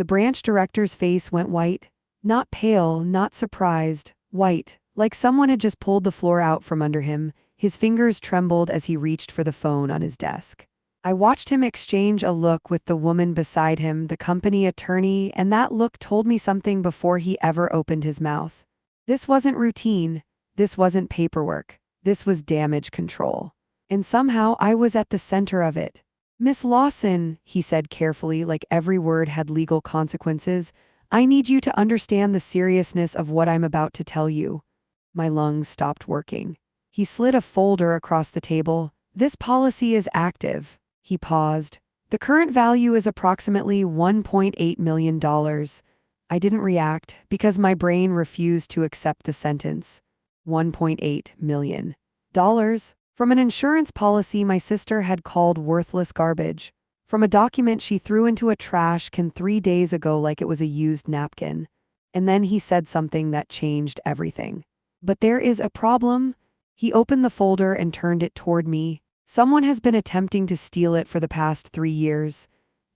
The branch director's face went white. Not pale, not surprised, white, like someone had just pulled the floor out from under him. His fingers trembled as he reached for the phone on his desk. I watched him exchange a look with the woman beside him, the company attorney, and that look told me something before he ever opened his mouth. This wasn't routine. This wasn't paperwork. This was damage control. And somehow I was at the center of it. "Miss Lawson," he said carefully, like every word had legal consequences, "I need you to understand the seriousness of what I'm about to tell you." My lungs stopped working. He slid a folder across the table. "This policy is active." He paused. "The current value is approximately $1.8 million. I didn't react because my brain refused to accept the sentence. $1.8 million. From an insurance policy my sister had called worthless garbage. From a document she threw into a trash can 3 days ago like it was a used napkin. And then he said something that changed everything. "But there is a problem." He opened the folder and turned it toward me. "Someone has been attempting to steal it for the past 3 years."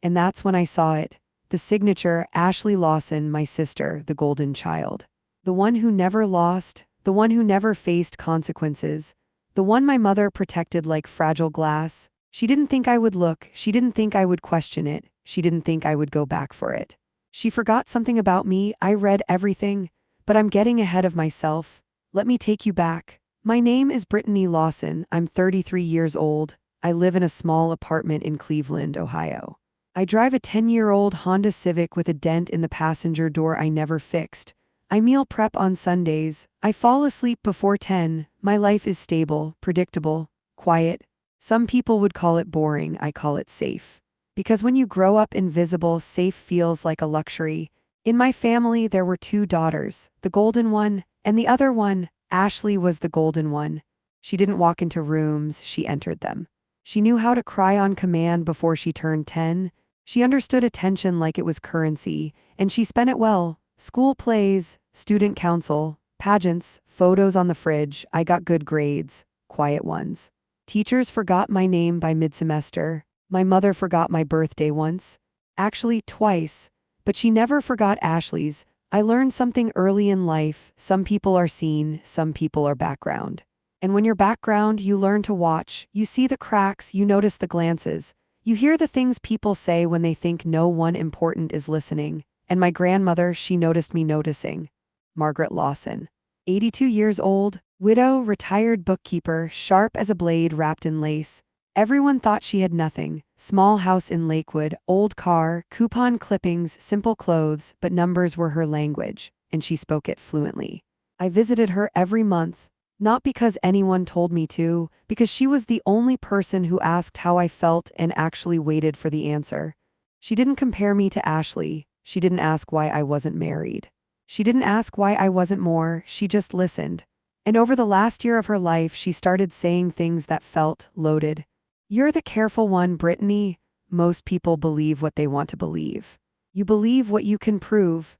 And that's when I saw it. The signature, Ashley Lawson, my sister, the golden child. The one who never lost, the one who never faced consequences, the one my mother protected like fragile glass. She didn't think I would look, she didn't think I would question it, she didn't think I would go back for it. She forgot something about me. I read everything, but I'm getting ahead of myself. Let me take you back. My name is Brittany Lawson. I'm 33 years old. I live in a small apartment in Cleveland, Ohio. I drive a 10-year-old Honda Civic with a dent in the passenger door I never fixed. I meal prep on Sundays. I fall asleep before 10. My life is stable, predictable, quiet. Some people would call it boring. I call it safe. Because when you grow up invisible, safe feels like a luxury. In my family, there were 2 daughters, the golden one and the other one. Ashley was the golden one. She didn't walk into rooms, she entered them. She knew how to cry on command before she turned 10. She understood attention like it was currency, and she spent it well. School plays, student council, pageants, photos on the fridge. I got good grades, quiet ones. Teachers forgot my name by mid-semester. My mother forgot my birthday once. Actually, twice. But she never forgot Ashley's. I learned something early in life. Some people are seen, some people are background. And when you're background, you learn to watch. You see the cracks, you notice the glances. You hear the things people say when they think no one important is listening. And my grandmother, she noticed me noticing. Margaret Lawson. 82 years old, widow, retired bookkeeper, sharp as a blade wrapped in lace. Everyone thought she had nothing. Small house in Lakewood, old car, coupon clippings, simple clothes, but numbers were her language, and she spoke it fluently. I visited her every month, not because anyone told me to, because she was the only person who asked how I felt and actually waited for the answer. She didn't compare me to Ashley. She didn't ask why I wasn't married. She didn't ask why I wasn't more, she just listened. And over the last year of her life, she started saying things that felt loaded. "You're the careful one, Brittany." Most people believe what they want to believe. You believe what you can prove.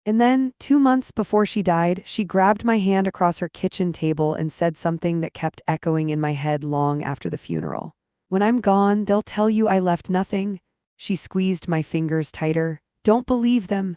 And then, 2 months before she died, she grabbed my hand across her kitchen table and said something that kept echoing in my head long after the funeral. "When I'm gone, they'll tell you I left nothing." She squeezed my fingers tighter. "Don't believe them."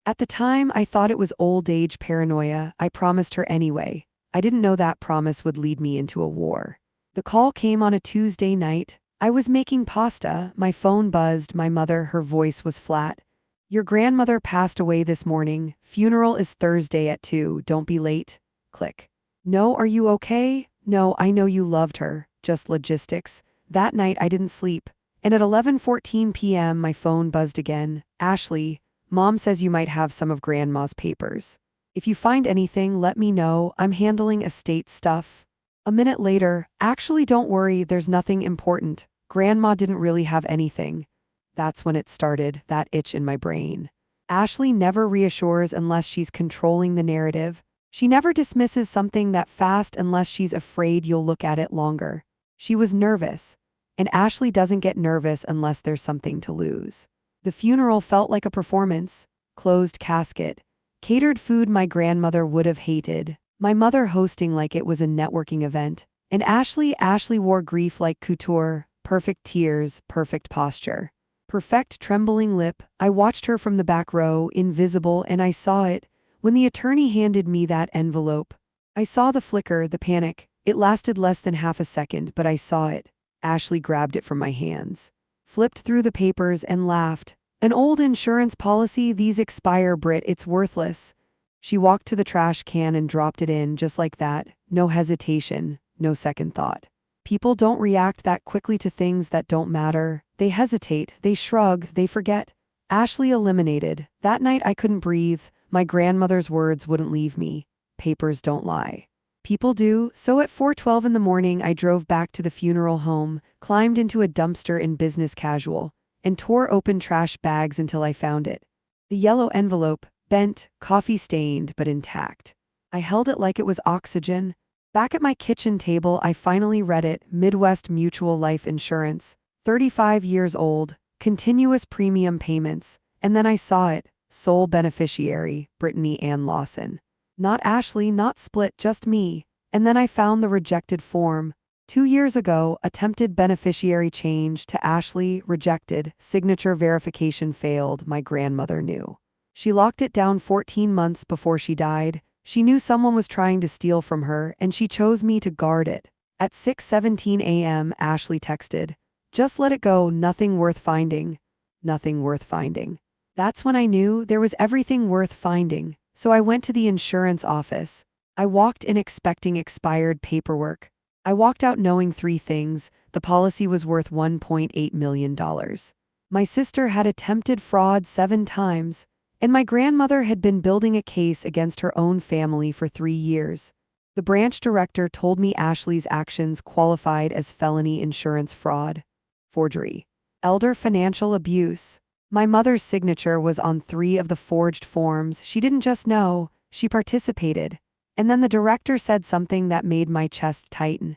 At the time, I thought it was old age paranoia. I promised her anyway. I didn't know that promise would lead me into a war. The call came on a Tuesday night. I was making pasta. My phone buzzed. My mother, her voice was flat. "Your grandmother passed away this morning. Funeral is Thursday at 2. Don't be late." Click. "No, are you okay?" "No, I know you loved her. Just logistics." That night I didn't sleep. And at 11:14 p.m. my phone buzzed again. "Ashley, Mom says you might have some of Grandma's papers. If you find anything, let me know. I'm handling estate stuff." A minute later, "Actually, don't worry, there's nothing important. Grandma didn't really have anything." That's when it started, that itch in my brain. Ashley never reassures unless she's controlling the narrative. She never dismisses something that fast unless she's afraid you'll look at it longer. She was nervous. And Ashley doesn't get nervous unless there's something to lose. The funeral felt like a performance. Closed casket. Catered food my grandmother would have hated. My mother hosting like it was a networking event. And Ashley wore grief like couture, perfect tears, perfect posture. Perfect trembling lip. I watched her from the back row, invisible, and I saw it. When the attorney handed me that envelope, I saw the flicker, the panic. It lasted less than half a second, but I saw it. Ashley grabbed it from my hands, flipped through the papers, and laughed. An old insurance policy, these expire, Brit, it's worthless. She walked to the trash can and dropped it in just like that. No hesitation, no second thought. People don't react that quickly to things that don't matter. They hesitate, they shrug, they forget. Ashley eliminated. That night I couldn't breathe. My grandmother's words wouldn't leave me. Papers don't lie. People do. So at 4:12 in the morning, I drove back to the funeral home, climbed into a dumpster in business casual, and tore open trash bags until I found it. The yellow envelope, bent, coffee-stained, but intact. I held it like it was oxygen. Back at my kitchen table, I finally read it. Midwest Mutual Life Insurance, 35 years old, continuous premium payments. And then I saw it. Sole beneficiary, Brittany Ann Lawson. Not Ashley, not split, just me. And then I found the rejected form. 2 years ago, attempted beneficiary change to Ashley, rejected, signature verification failed, my grandmother knew. She locked it down 14 months before she died. She knew someone was trying to steal from her, and she chose me to guard it. At 6:17 a.m., Ashley texted, "Just let it go, nothing worth finding." Nothing worth finding. That's when I knew there was everything worth finding. So I went to the insurance office. I walked in expecting expired paperwork. I walked out knowing 3 things. The policy was worth $1.8 million. My sister had attempted fraud 7 times. And my grandmother had been building a case against her own family for 3 years. The branch director told me Ashley's actions qualified as felony insurance fraud, forgery, elder financial abuse. My mother's signature was on 3 of the forged forms. She didn't just know, she participated. And then the director said something that made my chest tighten.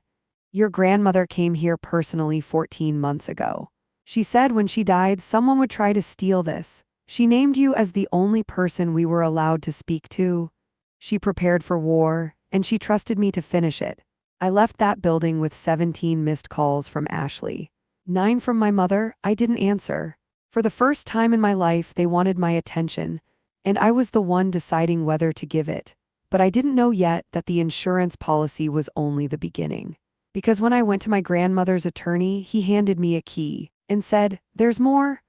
"Your grandmother came here personally 14 months ago. She said when she died, someone would try to steal this. She named you as the only person we were allowed to speak to. She prepared for war, and she trusted me to finish it." I left that building with 17 missed calls from Ashley. 9 from my mother. I didn't answer. For the first time in my life, they wanted my attention, and I was the one deciding whether to give it. But I didn't know yet that the insurance policy was only the beginning. Because when I went to my grandmother's attorney, he handed me a key and said, "There's more."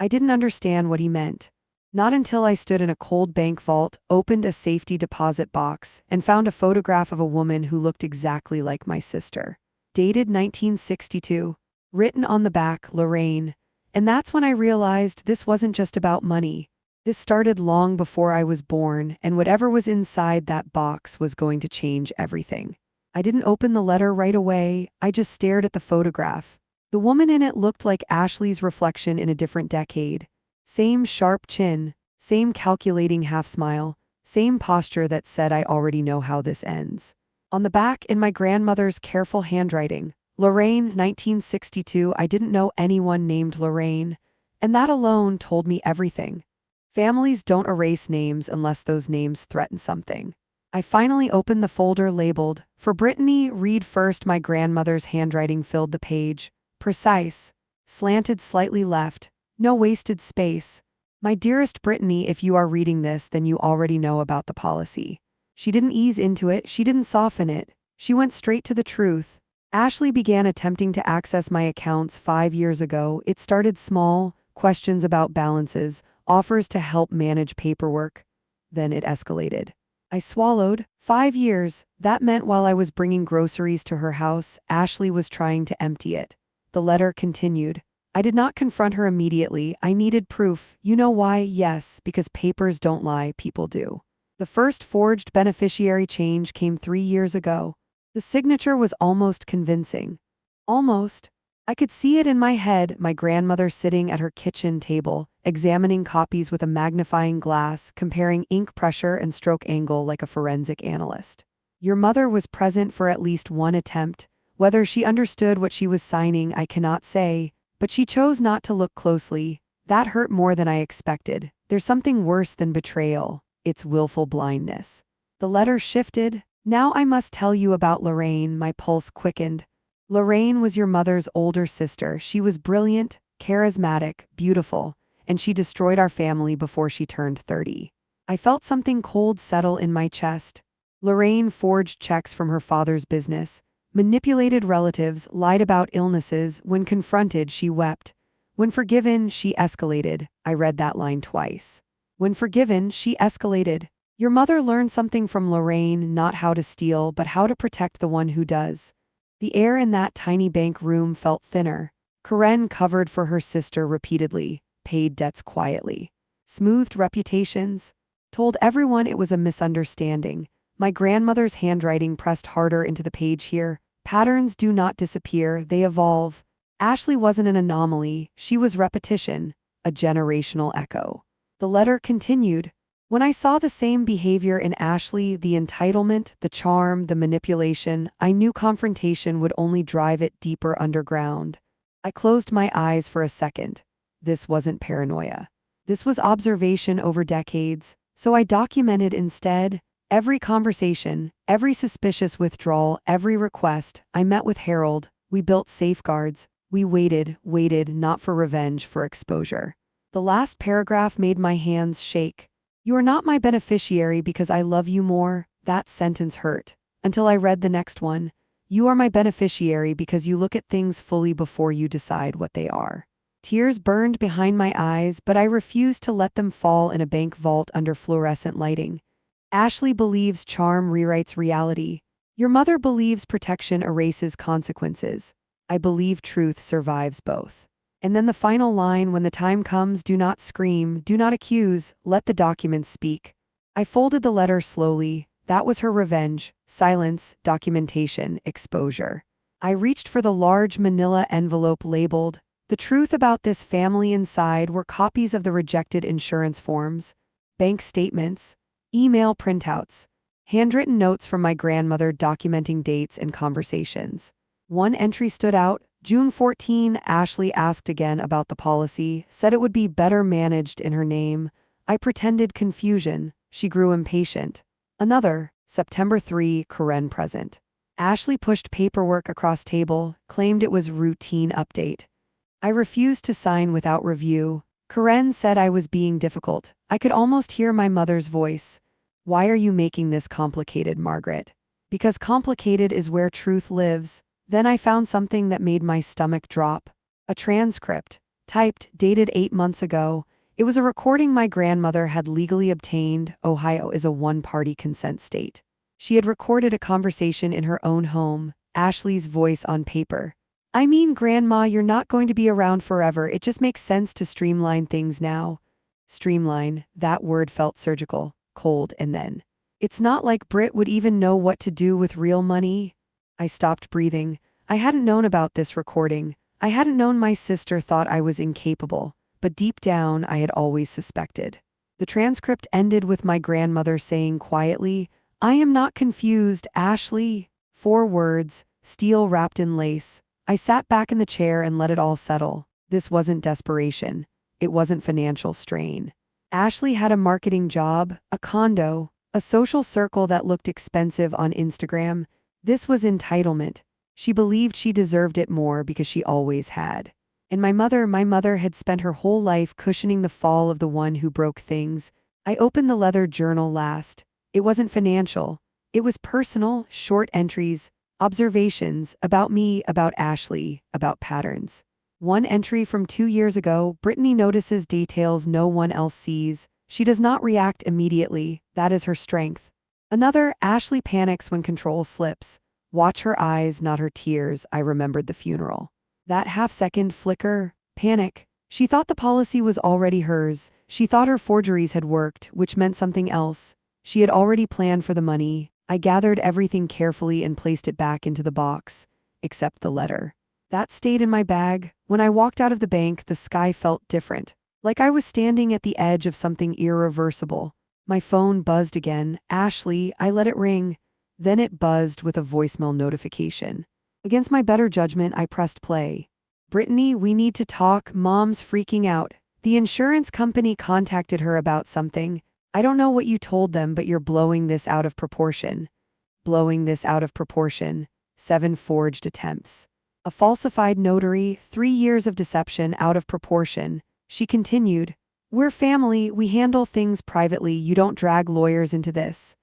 I didn't understand what he meant. Not until I stood in a cold bank vault, opened a safety deposit box, and found a photograph of a woman who looked exactly like my sister. Dated 1962. Written on the back, Lorraine. And that's when I realized this wasn't just about money. This started long before I was born, and whatever was inside that box was going to change everything. I didn't open the letter right away, I just stared at the photograph. The woman in it looked like Ashley's reflection in a different decade. Same sharp chin, same calculating half-smile, same posture that said I already know how this ends. On the back, in my grandmother's careful handwriting, Lorraine, 1962. I didn't know anyone named Lorraine, and that alone told me everything. Families don't erase names unless those names threaten something. I finally opened the folder labeled, "For Brittany, read first." My grandmother's handwriting filled the page. Precise, slanted slightly left, no wasted space. "My dearest Brittany, if you are reading this, then you already know about the policy." She didn't ease into it, she didn't soften it. She went straight to the truth. Ashley began attempting to access my accounts 5 years ago. It started small, questions about balances, offers to help manage paperwork. Then it escalated. I swallowed. 5 years. That meant while I was bringing groceries to her house, Ashley was trying to empty it. The letter continued. I did not confront her immediately. I needed proof. You know why? Yes, because papers don't lie, people do. The first forged beneficiary change came 3 years ago. The signature was almost convincing. Almost. I could see it in my head, my grandmother sitting at her kitchen table, examining copies with a magnifying glass, comparing ink pressure and stroke angle like a forensic analyst. Your mother was present for at least one attempt. Whether she understood what she was signing, I cannot say, but she chose not to look closely. That hurt more than I expected. There's something worse than betrayal. It's willful blindness. The letter shifted. Now I must tell you about Lorraine. My pulse quickened. Lorraine was your mother's older sister. She was brilliant, charismatic, beautiful, and she destroyed our family before she turned 30. I felt something cold settle in my chest. Lorraine forged checks from her father's business, manipulated relatives, lied about illnesses. When confronted, she wept. When forgiven, she escalated. I read that line twice. When forgiven, she escalated. Your mother learned something from Lorraine, not how to steal, but how to protect the one who does. The air in that tiny bank room felt thinner. Karen covered for her sister repeatedly, paid debts quietly, smoothed reputations, told everyone it was a misunderstanding. My grandmother's handwriting pressed harder into the page here. Patterns do not disappear, they evolve. Ashley wasn't an anomaly, she was repetition, a generational echo. The letter continued. When I saw the same behavior in Ashley, the entitlement, the charm, the manipulation, I knew confrontation would only drive it deeper underground. I closed my eyes for a second. This wasn't paranoia. This was observation over decades, so I documented instead. Every conversation, every suspicious withdrawal, every request. I met with Harold. We built safeguards. We waited, not for revenge, for exposure. The last paragraph made my hands shake. You are not my beneficiary because I love you more. That sentence hurt. Until I read the next one. You are my beneficiary because you look at things fully before you decide what they are. Tears burned behind my eyes, but I refused to let them fall in a bank vault under fluorescent lighting. Ashley believes charm rewrites reality. Your mother believes protection erases consequences. I believe truth survives both. And then the final line, when the time comes, do not scream, do not accuse, let the documents speak. I folded the letter slowly. That was her revenge. Silence, documentation, exposure. I reached for the large manila envelope labeled. The truth about this family. Inside were copies of the rejected insurance forms, bank statements, email printouts, handwritten notes from my grandmother documenting dates and conversations. One entry stood out. June 14, Ashley asked again about the policy, said it would be better managed in her name. I pretended confusion. She grew impatient. Another, September 3, Karen present. Ashley pushed paperwork across table, claimed it was routine update. I refused to sign without review. Karen said I was being difficult. I could almost hear my mother's voice. Why are you making this complicated, Margaret? Because complicated is where truth lives. Then I found something that made my stomach drop. A transcript, typed, dated 8 months ago. It was a recording my grandmother had legally obtained. Ohio is a one-party consent state. She had recorded a conversation in her own home, Ashley's voice on paper. I mean, Grandma, you're not going to be around forever. It just makes sense to streamline things now. Streamline, that word felt surgical, cold, and then. It's not like Britt would even know what to do with real money. I stopped breathing. I hadn't known about this recording. I hadn't known my sister thought I was incapable, but deep down I had always suspected. The transcript ended with my grandmother saying quietly, I am not confused, Ashley. 4 words, steel wrapped in lace. I sat back in the chair and let it all settle. This wasn't desperation. It wasn't financial strain. Ashley had a marketing job, a condo, a social circle that looked expensive on Instagram. This was entitlement. She believed she deserved it more because she always had. And my mother had spent her whole life cushioning the fall of the one who broke things. I opened the leather journal last. It wasn't financial. It was personal, short entries, observations about me, about Ashley, about patterns. One entry from 2 years ago, Brittany notices details no one else sees. She does not react immediately. That is her strength. Another, Ashley panics when control slips. Watch her eyes, not her tears. I remembered the funeral. That half-second flicker, panic. She thought the policy was already hers. She thought her forgeries had worked, which meant something else. She had already planned for the money. I gathered everything carefully and placed it back into the box, except the letter. That stayed in my bag. When I walked out of the bank, the sky felt different, like I was standing at the edge of something irreversible. My phone buzzed again. Ashley, I let it ring. Then it buzzed with a voicemail notification. Against my better judgment, I pressed play. Brittany, we need to talk. Mom's freaking out. The insurance company contacted her about something. I don't know what you told them, but you're blowing this out of proportion. Blowing this out of proportion. 7 forged attempts. A falsified notary, 3 years of deception out of proportion. She continued, "We're family, we handle things privately, you don't drag lawyers into this."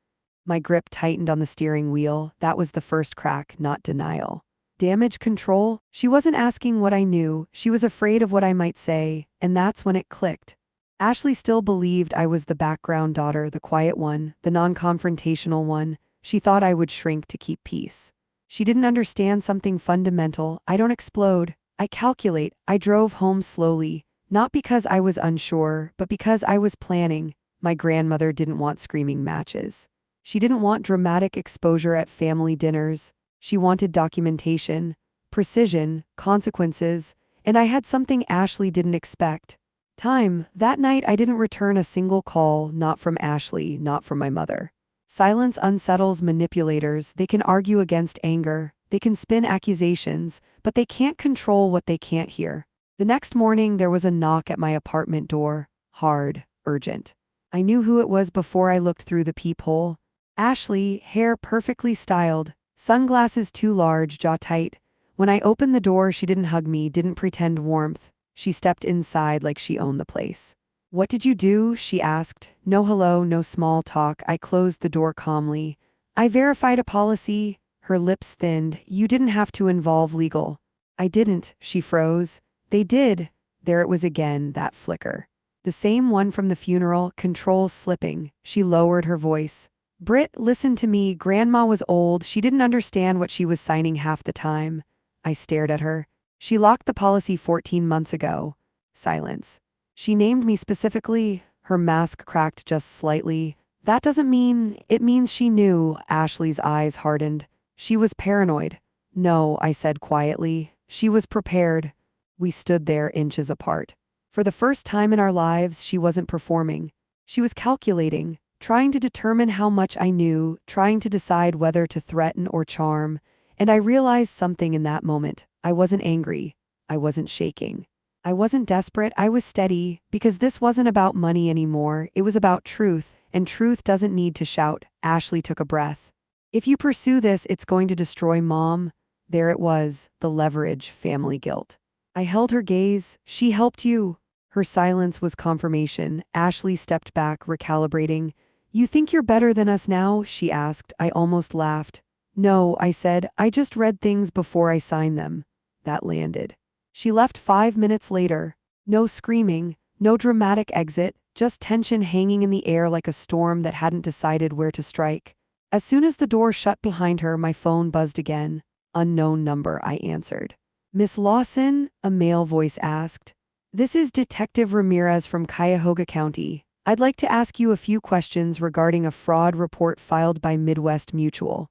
My grip tightened on the steering wheel. That was the first crack, not denial. Damage control? She wasn't asking what I knew, she was afraid of what I might say, and that's when it clicked. Ashley still believed I was the background daughter, the quiet one, the non-confrontational one. She thought I would shrink to keep peace. She didn't understand something fundamental. I don't explode. I calculate. I drove home slowly, not because I was unsure, but because I was planning. My grandmother didn't want screaming matches. She didn't want dramatic exposure at family dinners. She wanted documentation, precision, consequences, and I had something Ashley didn't expect. Time. That night I didn't return a single call, not from Ashley, not from my mother. Silence unsettles manipulators. They can argue against anger, they can spin accusations, but they can't control what they can't hear. The next morning there was a knock at my apartment door. Hard, urgent. I knew who it was before I looked through the peephole. Ashley, hair perfectly styled, sunglasses too large, jaw tight. When I opened the door, she didn't hug me, didn't pretend warmth. She stepped inside like she owned the place. "What did you do?" she asked. No hello, no small talk. I closed the door calmly. "I verified a policy." Her lips thinned. "You didn't have to involve legal." "I didn't." She froze. "They did." There it was again, that flicker. The same one from the funeral, control slipping. She lowered her voice. "Britt, listen to me. Grandma was old. She didn't understand what she was signing half the time." I stared at her. "She locked the policy 14 months ago." Silence. "She named me specifically." Her mask cracked just slightly. "That doesn't mean—" "It means she knew." Ashley's eyes hardened. "She was paranoid." "No," I said quietly. "She was prepared." We stood there inches apart. For the first time in our lives, she wasn't performing. She was calculating, trying to determine how much I knew, trying to decide whether to threaten or charm. And I realized something in that moment. I wasn't angry. I wasn't shaking. I wasn't desperate. I was steady, because this wasn't about money anymore. It was about truth, and truth doesn't need to shout. Ashley took a breath. "If you pursue this, it's going to destroy Mom." There it was, the leverage, family guilt. I held her gaze. "She helped you." Her silence was confirmation. Ashley stepped back, recalibrating. "You think you're better than us now?" she asked. I almost laughed. "No," I said. "I just read things before I signed them." That landed. She left 5 minutes later. No screaming, no dramatic exit, just tension hanging in the air like a storm that hadn't decided where to strike. As soon as the door shut behind her, my phone buzzed again. "Unknown number," I answered. "Miss Lawson?" a male voice asked. "This is Detective Ramirez from Cuyahoga County. I'd like to ask you a few questions regarding a fraud report filed by Midwest Mutual."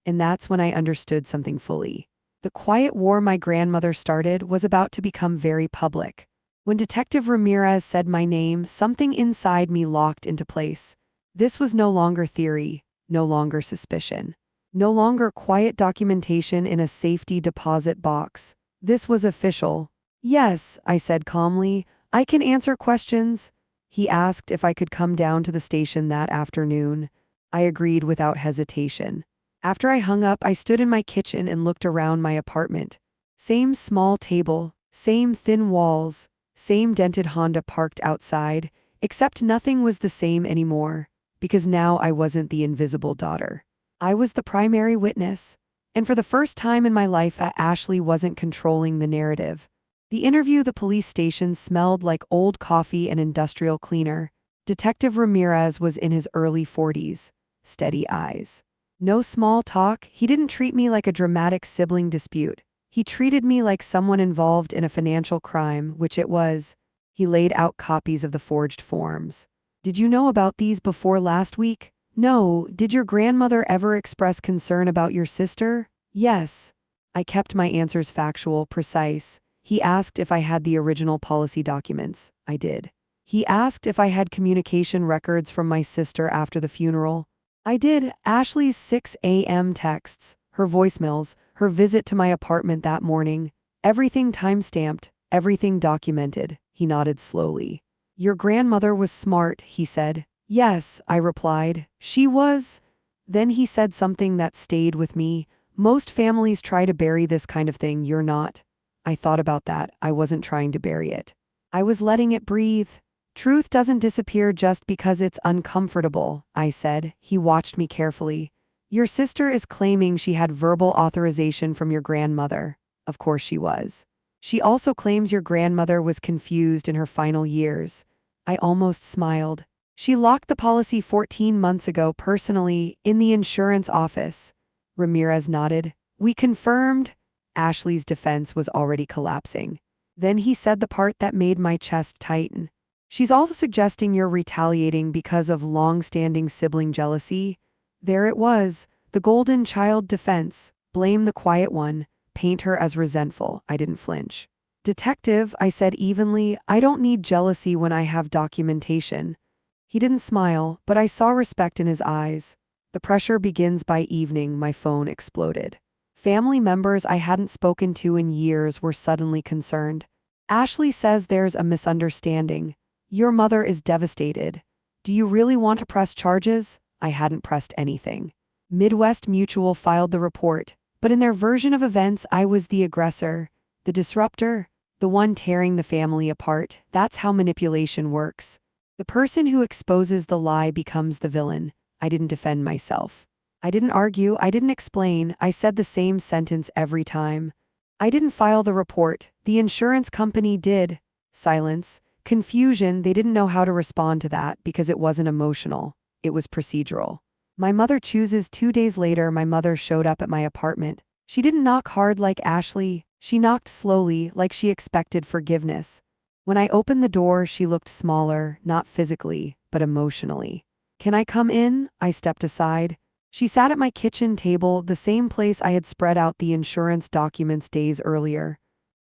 And that's when I understood something fully. The quiet war my grandmother started was about to become very public. When Detective Ramirez said my name, something inside me locked into place. This was no longer theory, no longer suspicion, no longer quiet documentation in a safety deposit box. This was official. "Yes," I said calmly, "I can answer questions." He asked if I could come down to the station that afternoon. I agreed without hesitation. After I hung up, I stood in my kitchen and looked around my apartment. Same small table, same thin walls, same dented Honda parked outside, except nothing was the same anymore, because now I wasn't the invisible daughter. I was the primary witness. And for the first time in my life, Ashley wasn't controlling the narrative. The interview, the police station smelled like old coffee and industrial cleaner. Detective Ramirez was in his early 40s. Steady eyes. No small talk. He didn't treat me like a dramatic sibling dispute. He treated me like someone involved in a financial crime, which it was. He laid out copies of the forged forms. "Did you know about these before last week?" "No." "Did your grandmother ever express concern about your sister?" "Yes." I kept my answers factual, precise. He asked if I had the original policy documents. I did. He asked if I had communication records from my sister after the funeral. I did. Ashley's 6 a.m. texts, her voicemails, her visit to my apartment that morning. Everything time-stamped, everything documented. He nodded slowly. "Your grandmother was smart," he said. "Yes," I replied. "She was." Then he said something that stayed with me. Most families try to bury this kind of thing, you're not. I thought about that. I wasn't trying to bury it. I was letting it breathe. Truth doesn't disappear just because it's uncomfortable, I said. He watched me carefully. Your sister is claiming she had verbal authorization from your grandmother. Of course she was. She also claims your grandmother was confused in her final years. I almost smiled. She locked the policy 14 months ago personally in the insurance office. Ramirez nodded. We confirmed. Ashley's defense was already collapsing. Then he said the part that made my chest tighten. She's also suggesting you're retaliating because of long-standing sibling jealousy. There it was, the golden child defense. Blame the quiet one, paint her as resentful. I didn't flinch. Detective, I said evenly, I don't need jealousy when I have documentation. He didn't smile, but I saw respect in his eyes. The pressure begins by evening. My phone exploded. Family members I hadn't spoken to in years were suddenly concerned. Ashley says there's a misunderstanding. Your mother is devastated. Do you really want to press charges? I hadn't pressed anything. Midwest Mutual filed the report, but in their version of events I was the aggressor, the disruptor, the one tearing the family apart. That's how manipulation works. The person who exposes the lie becomes the villain. I didn't defend myself. I didn't argue, I didn't explain, I said the same sentence every time. I didn't file the report. The insurance company did. Silence. Confusion. They didn't know how to respond to that because it wasn't emotional. It was procedural. My mother chooses. 2 days later, my mother showed up at my apartment. She didn't knock hard like Ashley. She knocked slowly, like she expected forgiveness. When I opened the door, she looked smaller, not physically, but emotionally. Can I come in? I stepped aside. She sat at my kitchen table, the same place I had spread out the insurance documents days earlier.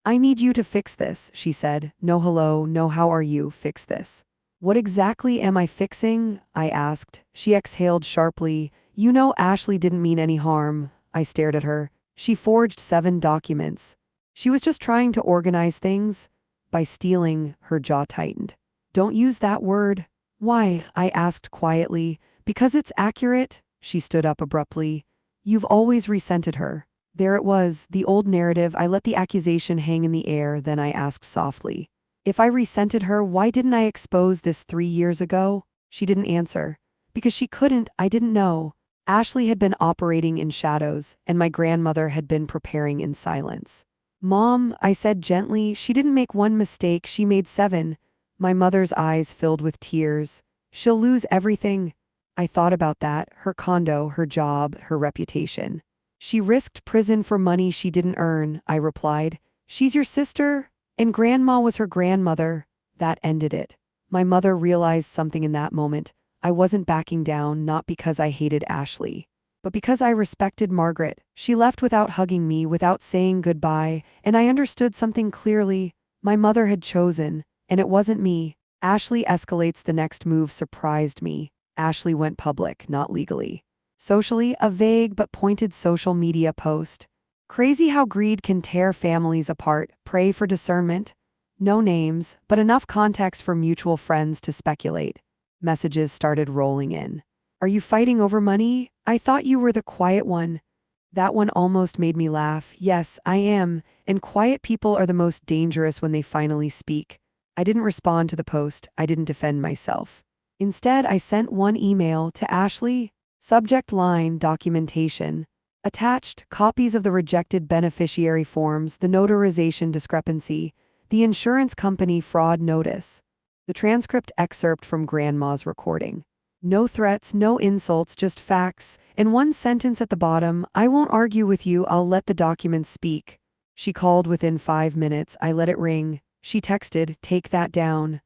I need you to fix this, she said. No hello, no how are you, fix this. What exactly am I fixing? I asked. She exhaled sharply. You know Ashley didn't mean any harm. I stared at her. She forged 7 documents. She was just trying to organize things. By stealing, her jaw tightened. Don't use that word. Why? I asked quietly. Because it's accurate. She stood up abruptly. You've always resented her. There it was, the old narrative. I let the accusation hang in the air, then I asked softly. If I resented her, why didn't I expose this 3 years ago? She didn't answer. Because she couldn't, I didn't know. Ashley had been operating in shadows, and my grandmother had been preparing in silence. Mom, I said gently, she didn't make one mistake, she made 7. My mother's eyes filled with tears. She'll lose everything. I thought about that, her condo, her job, her reputation. She risked prison for money she didn't earn, I replied. She's your sister? And grandma was her grandmother. That ended it. My mother realized something in that moment. I wasn't backing down, not because I hated Ashley, but because I respected Margaret. She left without hugging me, without saying goodbye, and I understood something clearly. My mother had chosen, and it wasn't me. Ashley escalates. The next move surprised me. Ashley went public, not legally. Socially, a vague but pointed social media post. Crazy how greed can tear families apart. Pray for discernment. No names, but enough context for mutual friends to speculate. Messages started rolling in. Are you fighting over money? I thought you were the quiet one. That one almost made me laugh. Yes, I am, and quiet people are the most dangerous when they finally speak. I didn't respond to the post. I didn't defend myself. Instead, I sent one email to Ashley. Subject line, documentation. Attached, copies of the rejected beneficiary forms, the notarization discrepancy, the insurance company fraud notice. The transcript excerpt from Grandma's recording. No threats, no insults, just facts, and one sentence at the bottom, I won't argue with you, I'll let the documents speak. She called within 5 minutes, I let it ring. She texted, take that down.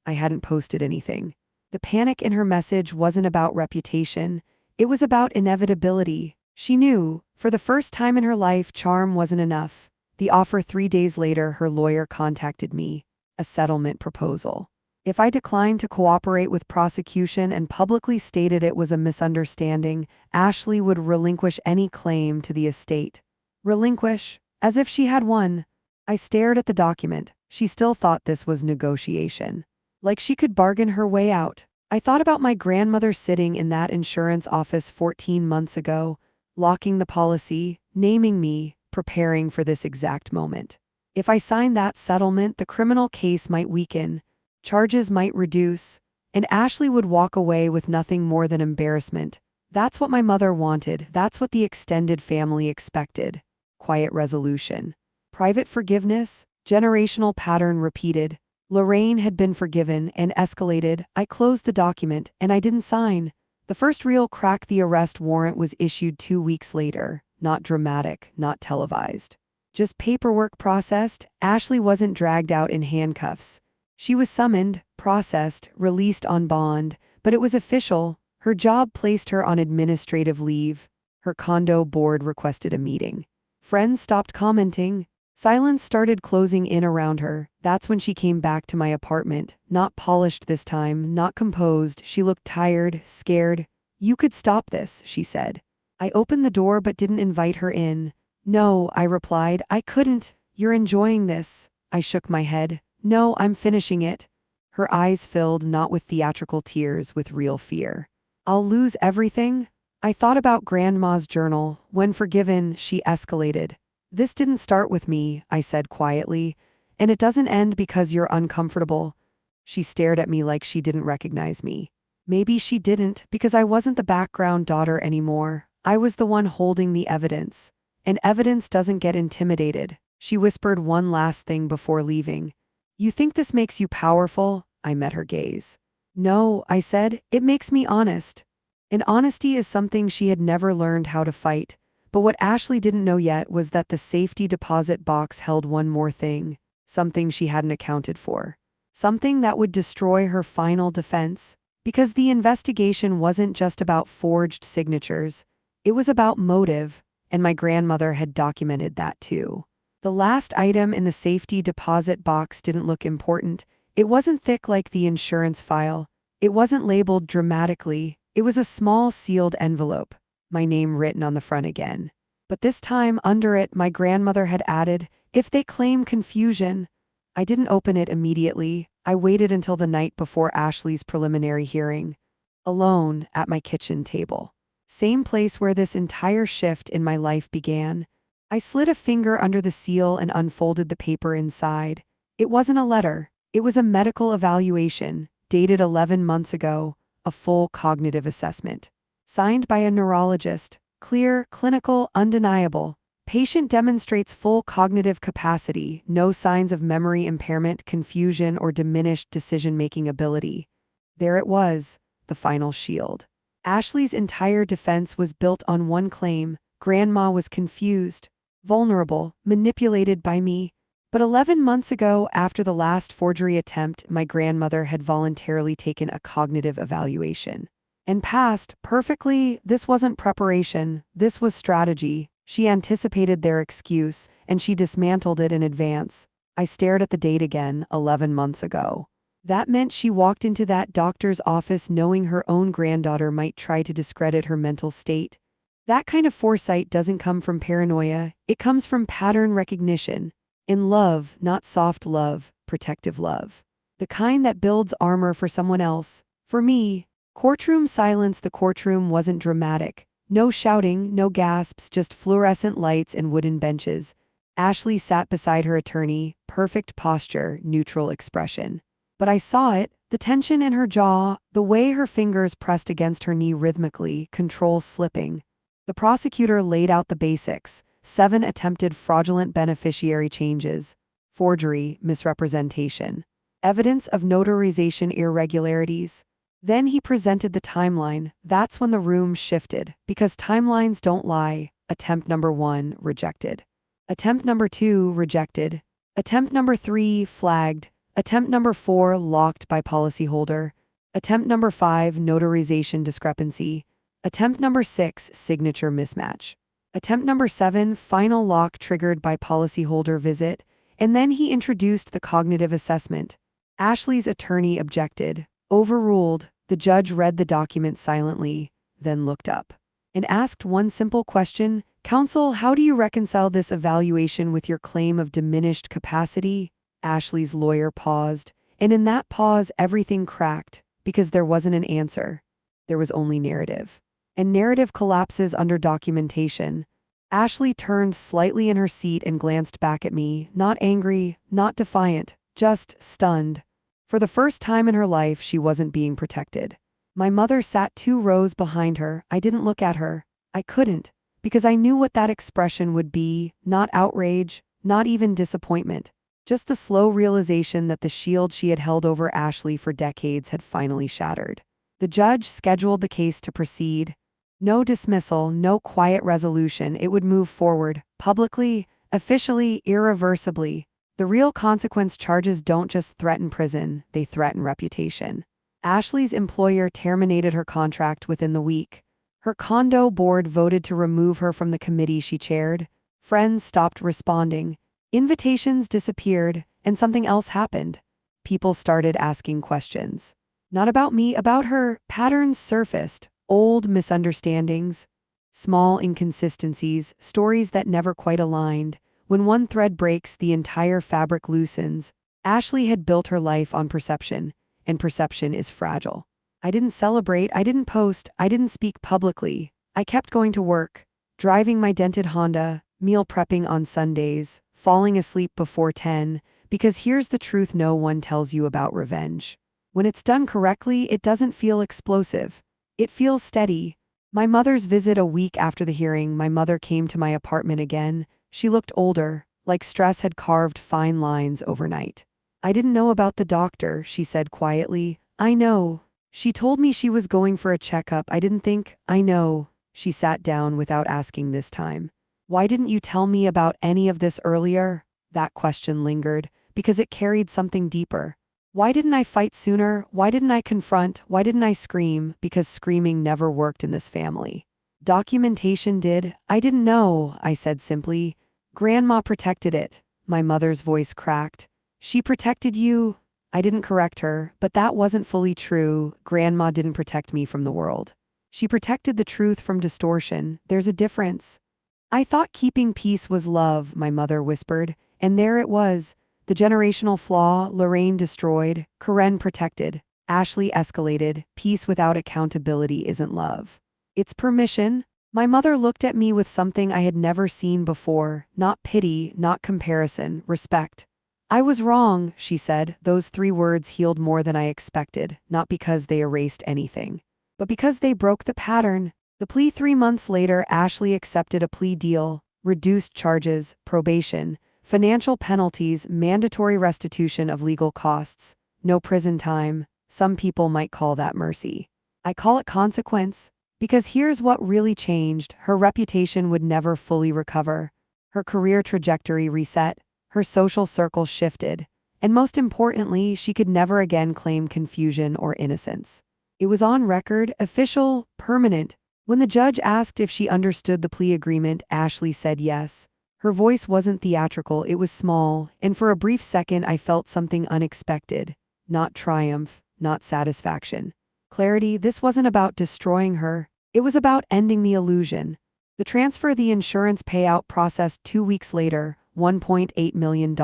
I hadn't posted anything. The panic in her message wasn't about reputation. It was about inevitability. She knew, for the first time in her life, charm wasn't enough. The offer. 3 days later, her lawyer contacted me. A settlement proposal. If I declined to cooperate with prosecution and publicly stated it was a misunderstanding, Ashley would relinquish any claim to the estate. Relinquish? As if she had won. I stared at the document. She still thought this was negotiation. Like she could bargain her way out. I thought about my grandmother sitting in that insurance office 14 months ago. locking the policy, naming me, preparing for this exact moment. If I signed that settlement, the criminal case might weaken, charges might reduce, and Ashley would walk away with nothing more than embarrassment. That's what my mother wanted. That's what the extended family expected. Quiet resolution. Private forgiveness, generational pattern repeated. Lorraine had been forgiven and escalated. I closed the document, and I didn't sign. The first real crack: the arrest warrant was issued 2 weeks later. Not dramatic, not televised. Just paperwork processed. Ashley wasn't dragged out in handcuffs. She was summoned, processed, released on bond, but it was official. Her job placed her on administrative leave. Her condo board requested a meeting. Friends stopped commenting. Silence started closing in around her. That's when she came back to my apartment. Not polished this time, not composed. She looked tired, scared. "You could stop this," she said. I opened the door but didn't invite her in. "No," I replied, "I couldn't. You're enjoying this." I shook my head. "No, I'm finishing it." Her eyes filled, not with theatrical tears, with real fear. "I'll lose everything?" I thought about Grandma's journal. When forgiven, she escalated. "This didn't start with me," I said quietly, "and it doesn't end because you're uncomfortable." She stared at me like she didn't recognize me. Maybe she didn't, because I wasn't the background daughter anymore. I was the one holding the evidence. And evidence doesn't get intimidated. She whispered one last thing before leaving. "You think this makes you powerful?" I met her gaze. "No," I said, "it makes me honest." And honesty is something she had never learned how to fight. But what Ashley didn't know yet was that the safety deposit box held one more thing, something she hadn't accounted for. Something that would destroy her final defense. Because the investigation wasn't just about forged signatures. It was about motive, and my grandmother had documented that too. The last item in the safety deposit box didn't look important. It wasn't thick like the insurance file. It wasn't labeled dramatically. It was a small sealed envelope, my name written on the front again. But this time, under it, my grandmother had added, "If they claim confusion." I didn't open it immediately. I waited until the night before Ashley's preliminary hearing. Alone, at my kitchen table. Same place where this entire shift in my life began. I slid a finger under the seal and unfolded the paper inside. It wasn't a letter. It was a medical evaluation, dated 11 months ago, a full cognitive assessment. Signed by a neurologist. Clear, clinical, undeniable. Patient demonstrates full cognitive capacity, no signs of memory impairment, confusion, or diminished decision-making ability. There it was, the final shield. Ashley's entire defense was built on one claim: Grandma was confused, vulnerable, manipulated by me. But 11 months ago, after the last forgery attempt, my grandmother had voluntarily taken a cognitive evaluation. And passed, perfectly. This wasn't preparation, this was strategy. She anticipated their excuse, and she dismantled it in advance. I stared at the date again, 11 months ago. That meant she walked into that doctor's office knowing her own granddaughter might try to discredit her mental state. That kind of foresight doesn't come from paranoia, it comes from pattern recognition. In love, not soft love, protective love. The kind that builds armor for someone else. For me, courtroom silence. The courtroom wasn't dramatic. No shouting, no gasps, just fluorescent lights and wooden benches. Ashley sat beside her attorney, perfect posture, neutral expression. But I saw it, the tension in her jaw, the way her fingers pressed against her knee rhythmically, control slipping. The prosecutor laid out the basics: 7 attempted fraudulent beneficiary changes, forgery, misrepresentation, evidence of notarization irregularities. Then he presented the timeline. That's when the room shifted, because timelines don't lie. Attempt number 1, rejected. Attempt number 2, rejected. Attempt number 3, flagged. Attempt number 4, locked by policyholder. Attempt number 5, notarization discrepancy. Attempt number 6, signature mismatch. Attempt number 7, final lock triggered by policyholder visit. And then he introduced the cognitive assessment. Ashley's attorney objected. Overruled. The judge read the document silently, then looked up and asked one simple question: "Counsel, how do you reconcile this evaluation with your claim of diminished capacity?" Ashley's lawyer paused, and in that pause everything cracked, because there wasn't an answer. There was only narrative. And narrative collapses under documentation. Ashley turned slightly in her seat and glanced back at me, not angry, not defiant, just stunned. For the first time in her life, she wasn't being protected. My mother sat 2 rows behind her. I didn't look at her. I couldn't, because I knew what that expression would be, not outrage, not even disappointment. Just the slow realization that the shield she had held over Ashley for decades had finally shattered. The judge scheduled the case to proceed. No dismissal, no quiet resolution. It would move forward, publicly, officially, irreversibly. The real consequence: charges don't just threaten prison, they threaten reputation. Ashley's employer terminated her contract within the week. Her condo board voted to remove her from the committee she chaired. Friends stopped responding. Invitations disappeared, and something else happened. People started asking questions. Not about me, about her. Patterns surfaced. Old misunderstandings, small inconsistencies, stories that never quite aligned. When one thread breaks, the entire fabric loosens. Ashley had built her life on perception, and perception is fragile. I didn't celebrate, I didn't post, I didn't speak publicly. I kept going to work, driving my dented Honda, meal prepping on Sundays, falling asleep before 10, because here's the truth no one tells you about revenge. When it's done correctly, it doesn't feel explosive. It feels steady. My mother's visit a week after the hearing, my mother came to my apartment again. She looked older, like stress had carved fine lines overnight. I didn't know about the doctor, she said quietly. I know. She told me she was going for a checkup. I didn't think. I know. She sat down without asking this time. Why didn't you tell me about any of this earlier? That question lingered, because it carried something deeper. Why didn't I fight sooner? Why didn't I confront? Why didn't I scream? Because screaming never worked in this family. Documentation did. I didn't know, I said simply. Grandma protected it. My mother's voice cracked. She protected you? I didn't correct her, but that wasn't fully true. Grandma didn't protect me from the world. She protected the truth from distortion. There's a difference. I thought keeping peace was love, my mother whispered, and there it was. The generational flaw: Lorraine destroyed, Karen protected, Ashley escalated. Peace without accountability isn't love. It's permission. My mother looked at me with something I had never seen before, not pity, not comparison, respect. I was wrong, she said. Those 3 words healed more than I expected, not because they erased anything, but because they broke the pattern. The plea: 3 months later, Ashley accepted a plea deal, reduced charges, probation, financial penalties, mandatory restitution of legal costs, no prison time. Some people might call that mercy. I call it consequence, because here's what really changed. Her reputation would never fully recover. Her career trajectory reset, her social circle shifted, and most importantly, she could never again claim confusion or innocence. It was on record, official, permanent. When the judge asked if she understood the plea agreement, Ashley said yes. Her voice wasn't theatrical, it was small, and for a brief second I felt something unexpected. Not triumph, not satisfaction. Clarity. This wasn't about destroying her. It was about ending the illusion. The transfer: the insurance payout processed 2 weeks later, $1.8 million.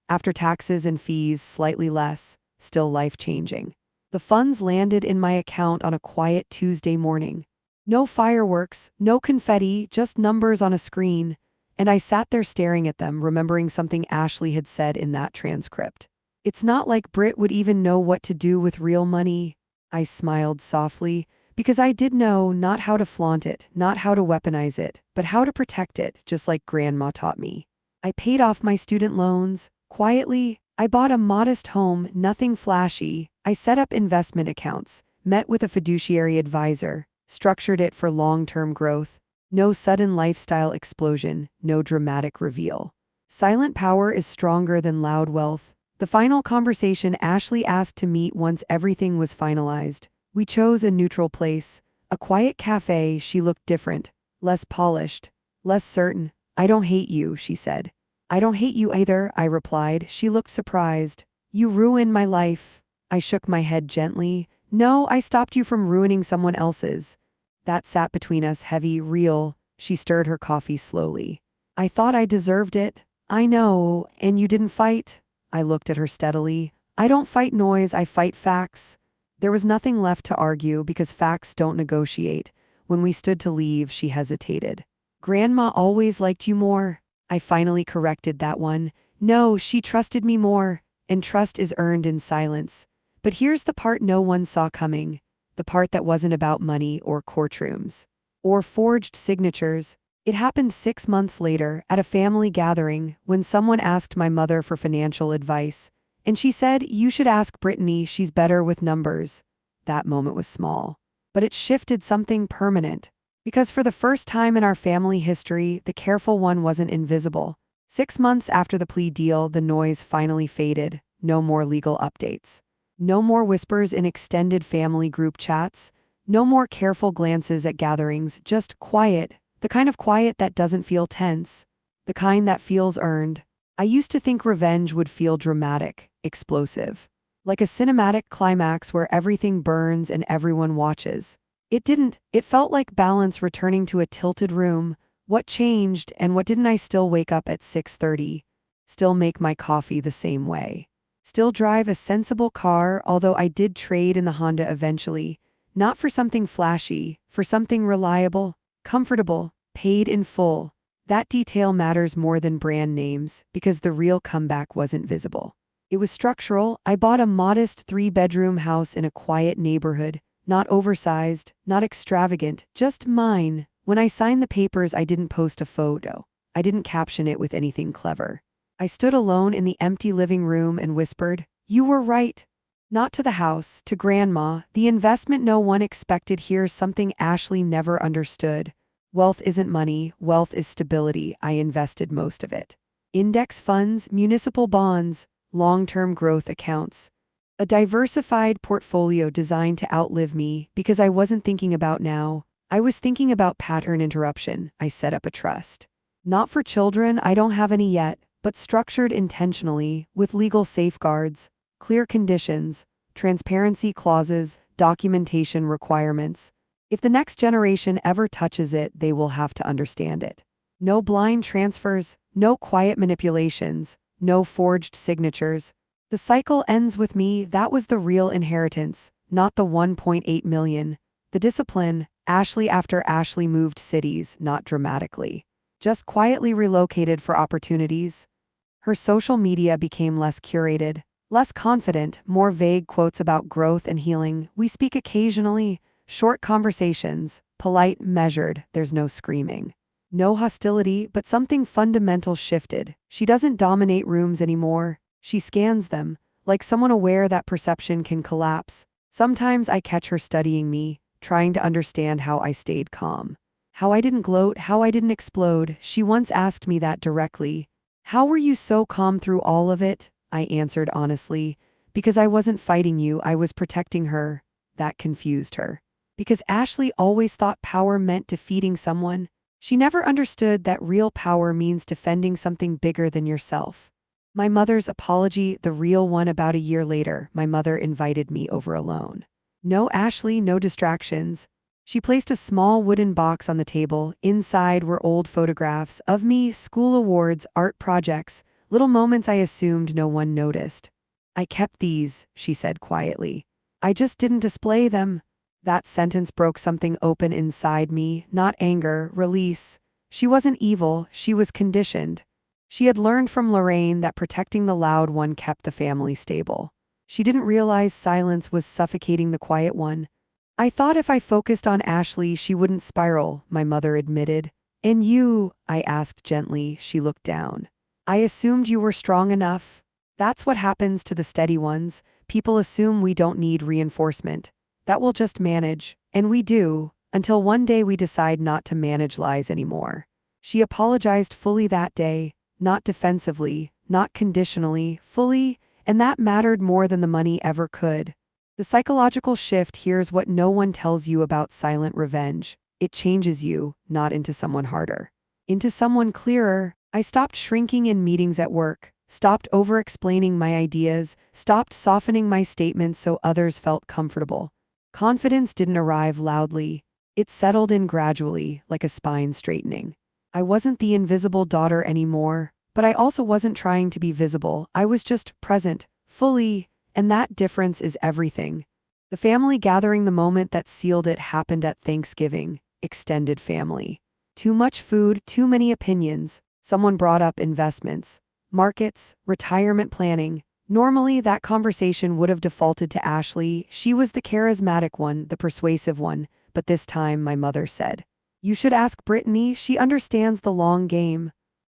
After taxes and fees, slightly less, still life-changing. The funds landed in my account on a quiet Tuesday morning. No fireworks, no confetti, just numbers on a screen. And I sat there staring at them, remembering something Ashley had said in that transcript. It's not like Britt would even know what to do with real money. I smiled softly, because I did know not how to flaunt it, not how to weaponize it, but how to protect it, just like Grandma taught me. I paid off my student loans, quietly. I bought a modest home, nothing flashy. I set up investment accounts, met with a fiduciary advisor, structured it for long-term growth. No sudden lifestyle explosion, no dramatic reveal. Silent power is stronger than loud wealth. The final conversation: Ashley asked to meet once everything was finalized. We chose a neutral place, a quiet cafe. She looked different, less polished, less certain. I don't hate you, she said. I don't hate you either, I replied. She looked surprised. You ruined my life. I shook my head gently. No, I stopped you from ruining someone else's. That sat between us, heavy, real. She stirred her coffee slowly. I thought I deserved it. I know, and you didn't fight. I looked at her steadily. I don't fight noise, I fight facts. There was nothing left to argue because facts don't negotiate. When we stood to leave, she hesitated. Grandma always liked you more. I finally corrected that one. No, she trusted me more, and trust is earned in silence. But here's the part no one saw coming, the part that wasn't about money or courtrooms or forged signatures. It happened 6 months later at a family gathering when someone asked my mother for financial advice, and she said, "You should ask Brittany, she's better with numbers." That moment was small, but it shifted something permanent. Because for the first time in our family history, the careful one wasn't invisible. 6 months after the plea deal, the noise finally faded. No more legal updates. No more whispers in extended family group chats. No more careful glances at gatherings, just quiet. The kind of quiet that doesn't feel tense. The kind that feels earned. I used to think revenge would feel dramatic, explosive. Like a cinematic climax where everything burns and everyone watches. It didn't. It felt like balance returning to a tilted room. What changed, and what didn't? I still wake up at 6:30. Still make my coffee the same way. Still drive a sensible car, although I did trade in the Honda eventually. Not for something flashy, for something reliable, comfortable, paid in full. That detail matters more than brand names, because the real comeback wasn't visible. It was structural. I bought a modest 3-bedroom house in a quiet neighborhood. Not oversized, not extravagant, just mine. When I signed the papers, I didn't post a photo. I didn't caption it with anything clever. I stood alone in the empty living room and whispered, "You were right." Not to the house, to Grandma, the investment no one expected. Here's something Ashley never understood. Wealth isn't money, wealth is stability. I invested most of it. Index funds, municipal bonds, long-term growth accounts. A diversified portfolio designed to outlive me because I wasn't thinking about now. I was thinking about pattern interruption. I set up a trust. Not for children, I don't have any yet, but structured intentionally, with legal safeguards, clear conditions, transparency clauses, documentation requirements. If the next generation ever touches it, they will have to understand it. No blind transfers, no quiet manipulations, no forged signatures. The cycle ends with me. That was the real inheritance, not the 1.8 million. The discipline. Ashley after Ashley moved cities, not dramatically. Just quietly relocated for opportunities. Her social media became less curated, less confident, more vague quotes about growth and healing. We speak occasionally, short conversations, polite, measured, there's no screaming. No hostility, but something fundamental shifted. She doesn't dominate rooms anymore. She scans them, like someone aware that perception can collapse. Sometimes I catch her studying me, trying to understand how I stayed calm. How I didn't gloat, how I didn't explode. She once asked me that directly. "How were you so calm through all of it?" I answered honestly. "Because I wasn't fighting you, I was protecting her." That confused her. Because Ashley always thought power meant defeating someone. She never understood that real power means defending something bigger than yourself. My mother's apology, the real one. About a year later, my mother invited me over alone. No Ashley, no distractions. She placed a small wooden box on the table. Inside were old photographs of me, school awards, art projects, little moments I assumed no one noticed. "I kept these," she said quietly. "I just didn't display them." That sentence broke something open inside me, not anger, release. She wasn't evil, she was conditioned. She had learned from Lorraine that protecting the loud one kept the family stable. She didn't realize silence was suffocating the quiet one. "I thought if I focused on Ashley, she wouldn't spiral," my mother admitted. "And you?" I asked gently. She looked down. "I assumed you were strong enough." That's what happens to the steady ones. People assume we don't need reinforcement, that we'll just manage. And we do, until one day we decide not to manage lies anymore. She apologized fully that day, not defensively, not conditionally, fully, and that mattered more than the money ever could. The psychological shift. Here's what no one tells you about silent revenge. It changes you, not into someone harder, into someone clearer. I stopped shrinking in meetings at work, stopped over-explaining my ideas, stopped softening my statements so others felt comfortable. Confidence didn't arrive loudly. It settled in gradually, like a spine straightening. I wasn't the invisible daughter anymore, but I also wasn't trying to be visible. I was just present, fully, and that difference is everything. The family gathering, the moment that sealed it, happened at Thanksgiving. extended family. Too much food, too many opinions. Someone brought up investments, markets, retirement planning. Normally, that conversation would have defaulted to Ashley. She was the charismatic one, the persuasive one, but this time my mother said, "You should ask Brittany, she understands the long game."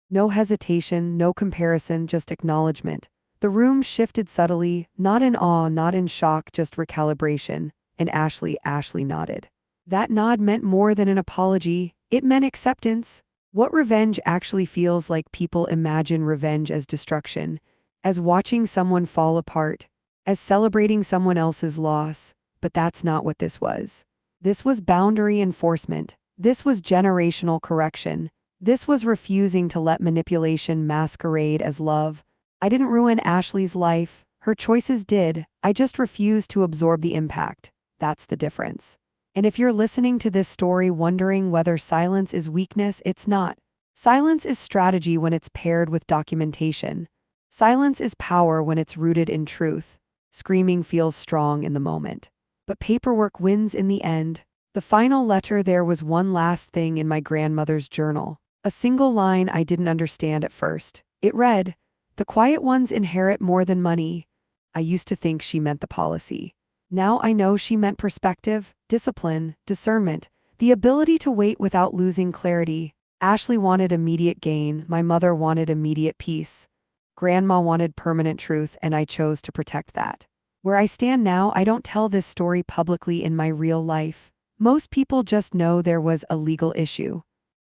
No hesitation, no comparison, just acknowledgement. The room shifted subtly, not in awe, not in shock, just recalibration, and Ashley nodded. That nod meant more than an apology, it meant acceptance. What revenge actually feels like. People imagine revenge as destruction, as watching someone fall apart, as celebrating someone else's loss, but that's not what this was. This was boundary enforcement. This was generational correction. This was refusing to let manipulation masquerade as love. I didn't ruin Ashley's life. Her choices did. I just refused to absorb the impact. That's the difference. And if you're listening to this story wondering whether silence is weakness, it's not. Silence is strategy when it's paired with documentation. Silence is power when it's rooted in truth. Screaming feels strong in the moment. But paperwork wins in the end. The final letter. There was one last thing in my grandmother's journal. A single line I didn't understand at first. It read, "The quiet ones inherit more than money." I used to think she meant the policy. Now I know she meant perspective, discipline, discernment, the ability to wait without losing clarity. Ashley wanted immediate gain, my mother wanted immediate peace. Grandma wanted permanent truth, and I chose to protect that. Where I stand now, I don't tell this story publicly in my real life. Most people just know there was a legal issue.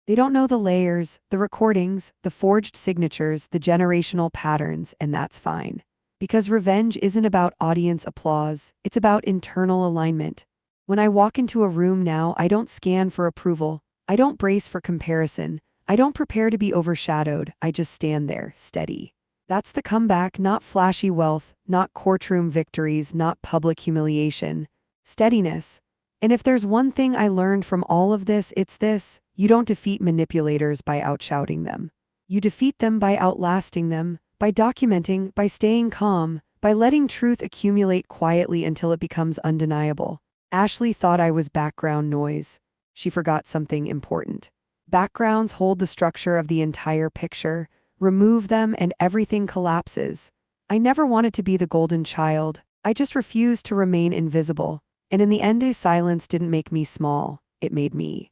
They don't know the layers, the recordings, the forged signatures, the generational patterns, and that's fine. Because revenge isn't about audience applause, it's about internal alignment. When I walk into a room now, I don't scan for approval. I don't brace for comparison. I don't prepare to be overshadowed. I just stand there, steady. That's the comeback, not flashy wealth, not courtroom victories, not public humiliation. Steadiness. And if there's one thing I learned from all of this, it's this: you don't defeat manipulators by outshouting them. You defeat them by outlasting them, by documenting, by staying calm, by letting truth accumulate quietly until it becomes undeniable. Ashley thought I was background noise. She forgot something important. Backgrounds hold the structure of the entire picture. Remove them and everything collapses. I never wanted to be the golden child. I just refused to remain invisible. And in the end, silence didn't make me small. It made me